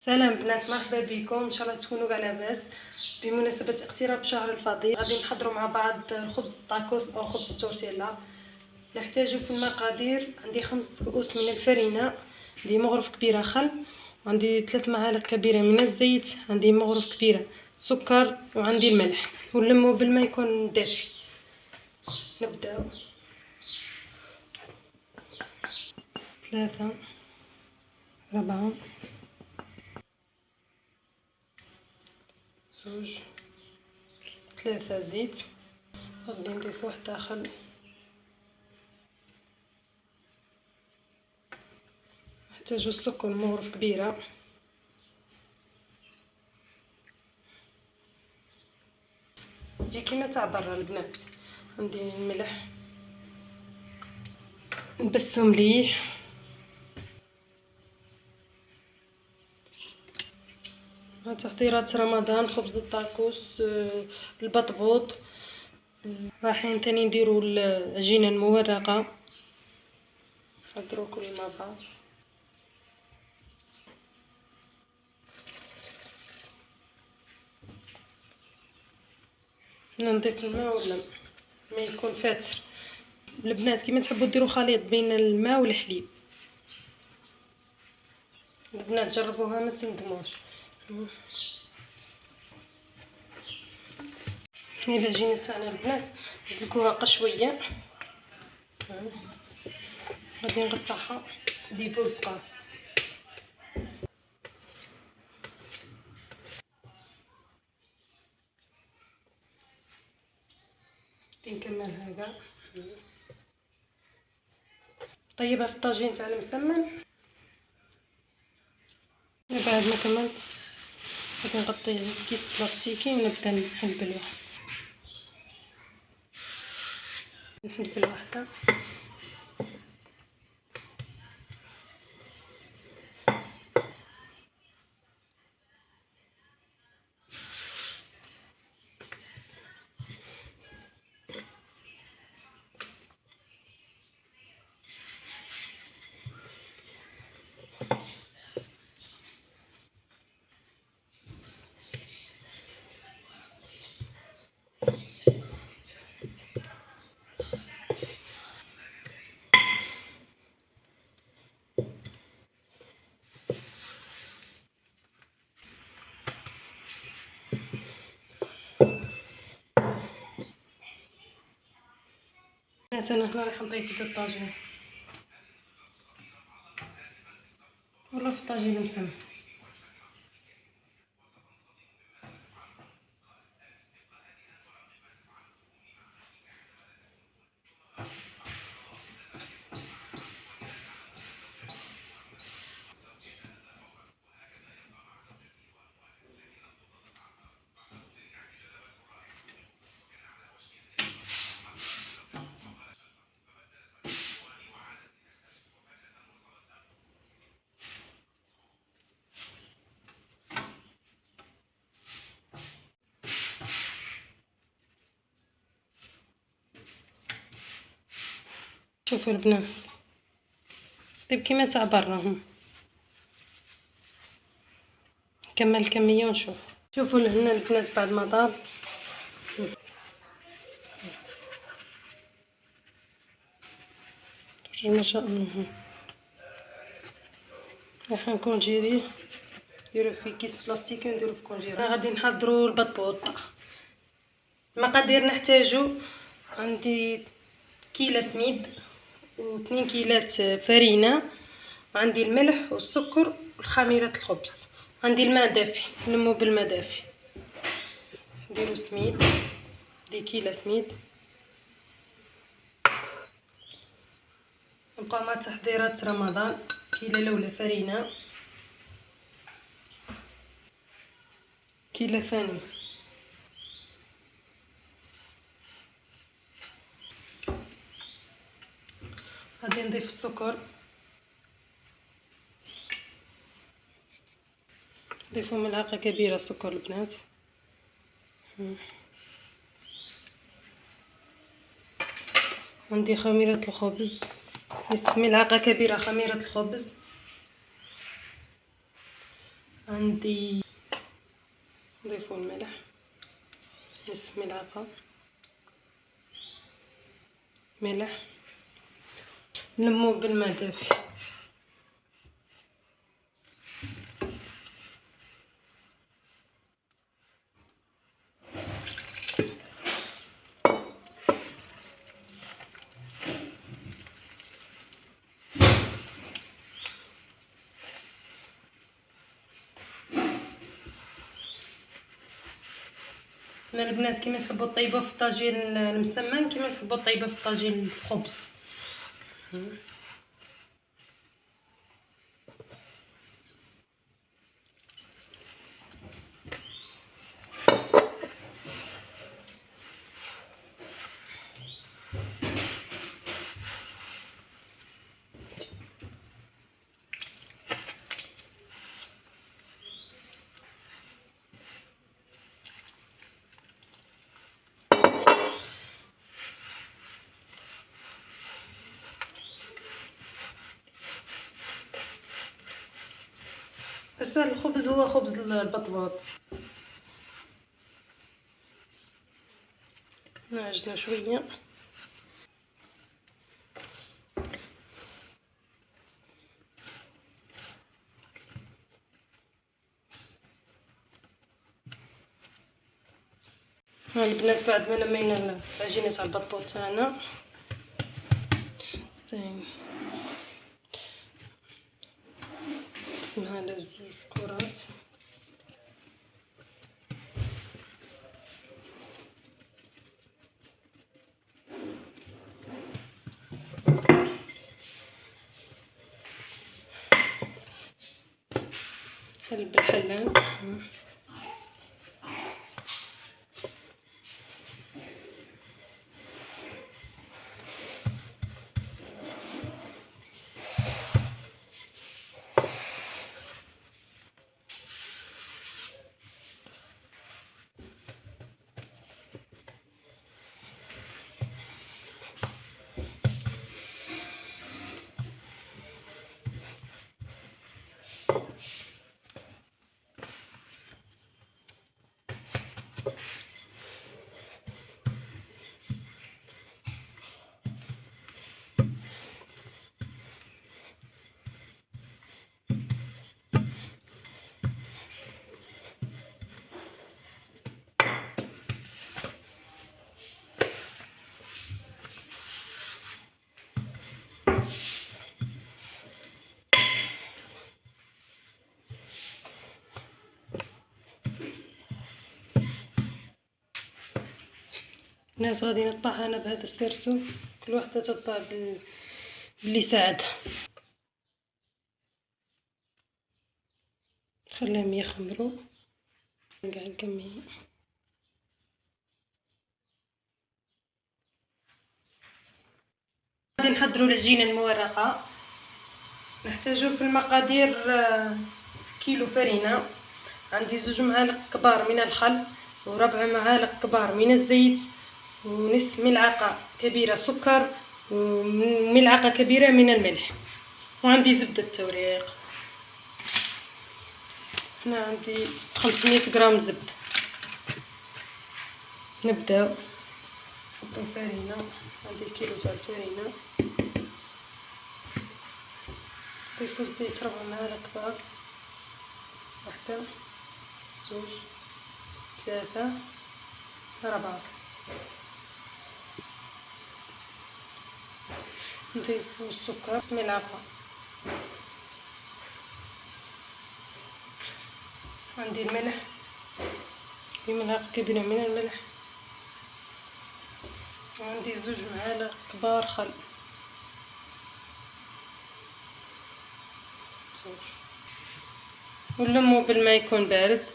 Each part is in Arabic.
سلام بنات، مرحبا بكم. ان شاء الله تكونوا كاع لاباس. بمناسبه اقتراب شهر الفضيل غادي نحضروا مع بعض خبز الطاكوس او خبز التورتيلا. نحتاج في المقادير: عندي 5 كؤوس من الفرينه، عندي مغرف كبيره خل، وعندي 3 معالق كبيره من الزيت، عندي مغرف كبيره سكر، وعندي الملح. ونلمو بالماء يكون دافي. نبداو. 3 4 زوج 3 زيت. غادي نضيف واحد خل، نحتاجو السكر مغرف كبيره، تجي كيما تاع برا البنات. عندي الملح، نبسو مليح. تحضيرات رمضان: خبز الطاكوس، البطبوط. رايحين تاني نديرو العجينه المورقه. نحضرو كل مع بعض. نضيف الماء ولا ما يكون فاتر. البنات كيما تحبوا ديروا خليط بين الماء والحليب. البنات جربوها ما تندموش. هي العجينه تاعنا البنات، ندلكوها قشويه. غادي نقطعها ديبو صغار. نكملها كاع. طيبها في الطاجين تاع المسمن. بعد ما كملت غادي نغطي كيس بلاستيكي ونبدا نحلبل واحده. انا هنا راح نضيف في الطاجين ولا في الطاجين المسمن. شوفوا البنات، طيب كيما تاع براهم. نكمل الكميه ونشوف. شوفوا لهنا البنات بعد ما طاب. ما شاء الله. راح نكونجيريه، نديرو في كيس بلاستيكي ونديرو في كونجيرا. غادي نحضروا البطبوط. المقادير: نحتاجو عندي كيلة سميد و2 كيلات فرينه، وعندي الملح والسكر وخميره الخبز. عندي الماء دافي، نلمو بالماء دافي. نديرو سميد، دي كيلة سميد. نبقاو مع تحضيرات رمضان: كيلة الاولى فرينه، كيلة ثانية غادي نضيف السكر. نضيفو ملعقة كبيرة سكر البنات. عندي خميرة الخبز، نصف ملعقة كبيرة خميرة الخبز. عندي نضيفو الملح نصف ملعقة ملح، نلمو بالماء دافي. انا البنات كيما تحبوا الطيبه في الطاجين المسمن كيما تحبوا الطيبه في الطاجين الخبز. هسه الخبز هو خبز البطبوط، نعجنو شويه. ها البنات بعد ما لمينا العجينه تاع البطبوط تاعنا نقسمها على 2 كرات. حلب بالحلال. الناس غادي نطبعها انا بهذا السرسو، كل وحده تطبع باللي يساعدها. خليهم يخمروا كاع الكميه. غادي نحضروا العجينه المورقه. نحتاجو في المقادير كيلو فرينه، عندي 2 معالق كبار من الخل وربع معالق كبار من الزيت ونصف ملعقه كبيره سكر وملعقه كبيره من الملح، وعندي زبده التوريق. هنا عندي 500 غرام زبده. نبداو نحطو الفرينه، عندي كيلو تاع الفرينه. نضيفو الزيت 4 معالق كبار، 1 2 3 4. نضيفو السكر ملعقه، عندي الملح بملعقه كبيره من الملح، وعندي 2 معالق كبار خل. ونلمو بالماء يكون بارد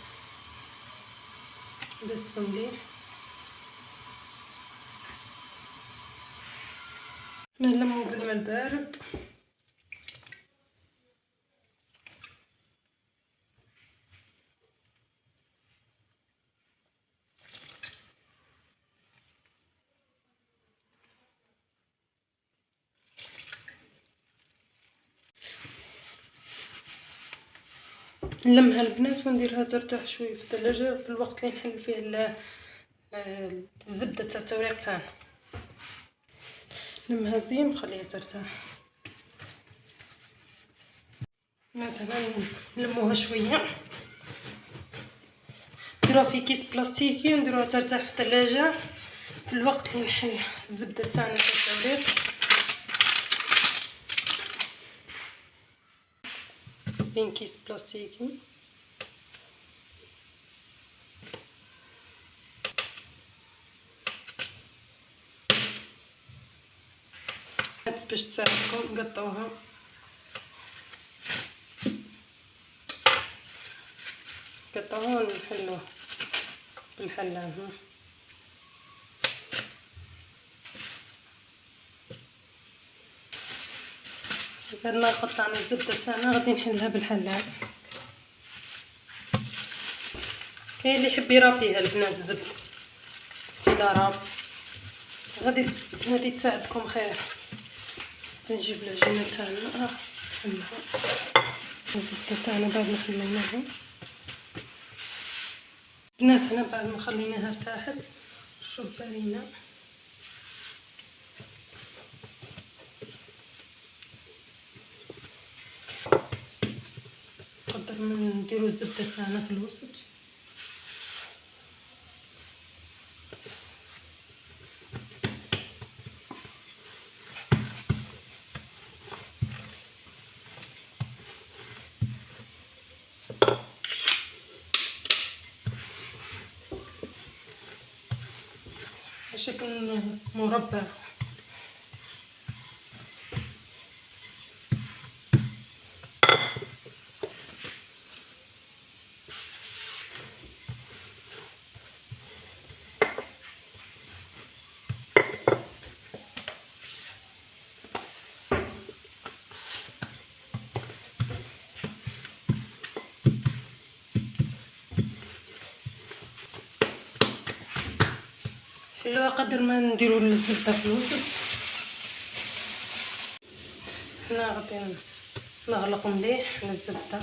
بس مليح. نلمو بالماء البارد. نلمها البنات ونديرها ترتاح شويه في الثلاجه في الوقت اللي نحل فيه الزبده تاع التوريق تاعنا. نلمها زين ونخليها ترتاح. مثلا نلموها شويه نديروها في كيس بلاستيكي ونديروها ترتاح في الثلاجه في الوقت اللي نحل الزبده تاعنا تاع التوريق. بين كيس بلاستيكي باش تساعدكم نقطعوها. قطعوها ونحلوها بالحلة. بعد ما قطعنا الزبدة تاعنا غادي نحلها بالحلة. كاين اللي يحب يرابيها البنات الزبدة إلا راب غادي تساعدكم خير. نجيب العجينة تاعنا نحلها الزبدة تاعنا بعد ما خليناها بنات. هنا بعد ما خليناها ارتاحت نرشو الفرينة نقدر نديرو الزبدة تاعنا في الوسط. شكل مربع. حلوها قدر ما نديرو الزبده في الوسط. هنا غادي نغلق مليح الزبده.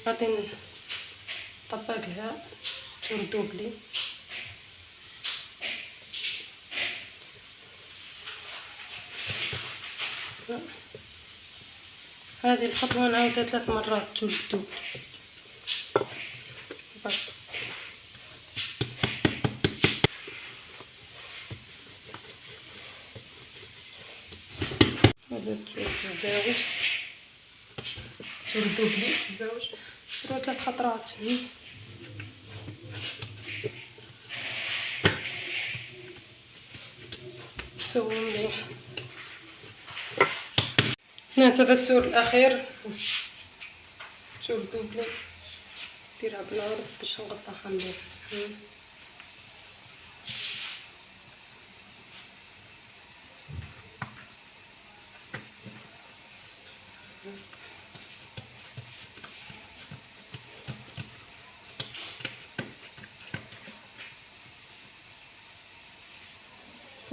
غادي نطبقها تردوبلي. هذه الخطوه نعاودها 3 مرات تردوبلي. هذا الزاوج تردوبلي الزاوج نديرو 3 خطرات. سووا مليح. هنا هذا التور الاخير تردوبلي ديرها بالعرض باش نقطعها مليح.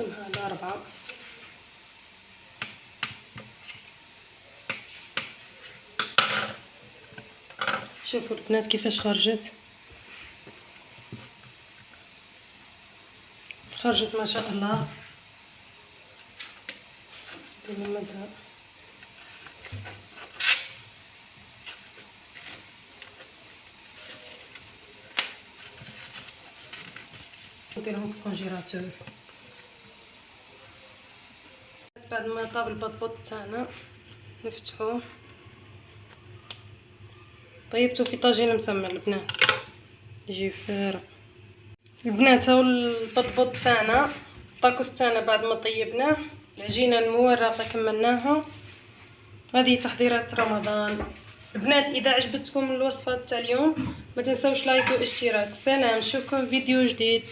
نقسمها على 4. شوفوا البنات كيفاش خرجت ما شاء الله. نديرهم في الكونجيلاتور. بعد ما طاب البطبوط تاعنا نفتحوه. طيبته في طاجين مسمن البنات يجي فارغ. البنات هاو البطبوط تاعنا الطاكوس تاعنا بعد ما طيبناه. العجينه المورقه كملناها. هذه تحضيرات رمضان البنات. اذا عجبتكم الوصفات تاع اليوم ما تنسوش لايك واشتراك. سلام، نشوفكم فيديو جديد.